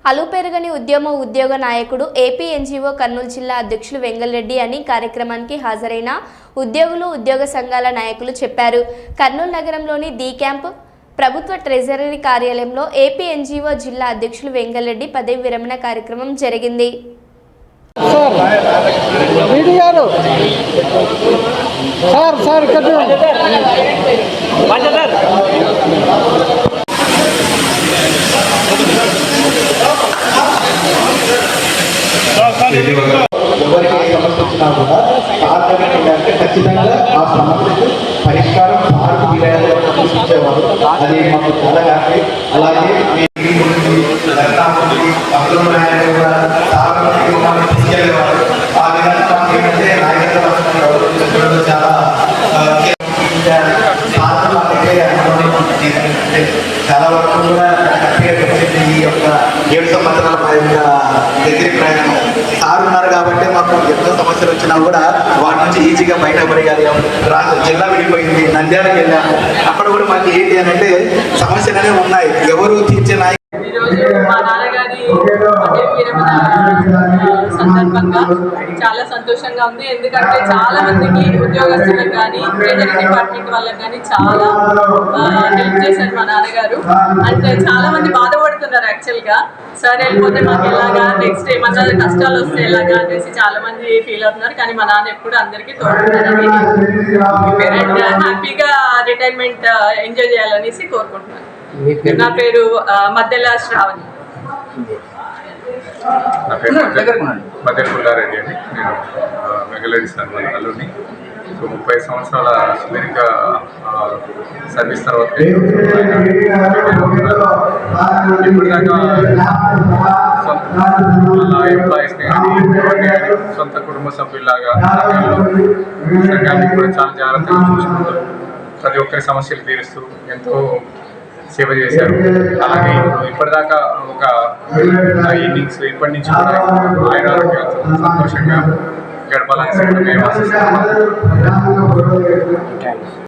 అలుపెరగని ఉద్యోగ నాయకుడు ఏపీ ఎన్జీఓ కర్నూలు జిల్లా అధ్యక్షులు వెంగళరెడ్డి అని కార్యక్రమానికి హాజరైన ఉద్యోగులు ఉద్యోగ సంఘాల నాయకులు చెప్పారు. కర్నూలు నగరంలోని ది క్యాంప్ ప్రభుత్వ ట్రెజరీ కార్యాలయంలో ఏపీ ఎన్జీఓ జిల్లా అధ్యక్షులు వెంగళరెడ్డి పదవి విరమణ కార్యక్రమం జరిగింది. ఎవరికి ఏ సమస్య వచ్చినా కూడా సాధారణంగా ఖచ్చితంగా ఆ సమస్యకు పరిష్కారం మార్పు విధానాలు సూచించేవారు. అది మాకు చాలా హ్యాపీ. అలాగే తీసుకెళ్ళేవారు. ఆ విధంగా మాకు ఏంటంటే నాయకత్వం చాలా చాలా వరకు కూడా ఈ యొక్క 7 సంవత్సరాల దగ్గర ప్రయాణం సార్ ఉన్నారు కాబట్టి మాకు ఎన్నో సమస్యలు వచ్చినా కూడా వాటి నుంచి ఈజీగా బయటపడగలిగాం. జిల్లా విడిపోయింది, నంద్యాలకు వెళ్ళాము. అక్కడ కూడా మాకు ఏంటి అని అంటే సమస్యలు అనేవి ఉన్నాయి, ఎవరు తీర్చే నాయకులు. ఈరోజు మా నాన్నగారి పదవి విరమణ సందర్భంగా చాలా సంతోషంగా ఉంది. ఎందుకంటే చాలా మందికి ఉద్యోగస్తులకు కానీ ట్రెజరీ డిపార్ట్మెంట్ వాళ్ళకి కానీ చాలా హెల్ప్ చేశారు మా నాన్నగారు. అంటే చాలా మంది బాధపడుతున్నారు యాక్చువల్గా, సార్ వెళ్ళిపోతే మాకు ఎలాగా, నెక్స్ట్ ఏమన్నా కష్టాలు వస్తే ఎలాగా అనేసి చాలా మంది ఫీల్ అవుతున్నారు. కానీ మా నాన్న ఎప్పుడు అందరికీ తోడున్నారని అండ్ హ్యాపీగా రిటైర్మెంట్ ఎంజాయ్ చేయాలనేసి కోరుకుంటున్నాను. నా పేరు మద్దెల శ్రావణి. నా పేరు మద్దెల పుల్లారెడ్డి అండి. నేను వెంగళరెడ్డి సార్ వాళ్ళ అల్లుడిని. సో 30 సంవత్సరాల సుదీర్ఘ సర్వీస్ తర్వాత ఇప్పటిదాకా వాళ్ళ ఎంప్లాయీస్ని కానీ సొంత కుటుంబ సభ్యుల్లాగా సంఘాన్ని కూడా చాలా జాగ్రత్తగా చూసుకుంటూ ప్రతి ఒక్కరి సమస్యలు తీరుస్తూ ఎంతో సేవ చేశారు. అలాగే ఇప్పటిదాకా ఒక ఇన్నింగ్స్ ఇప్పటి నుంచి కూడా ఆయన ఆరోగ్యాలతో సంతోషంగా గడపాలని మేము ఆశిస్తున్నాము.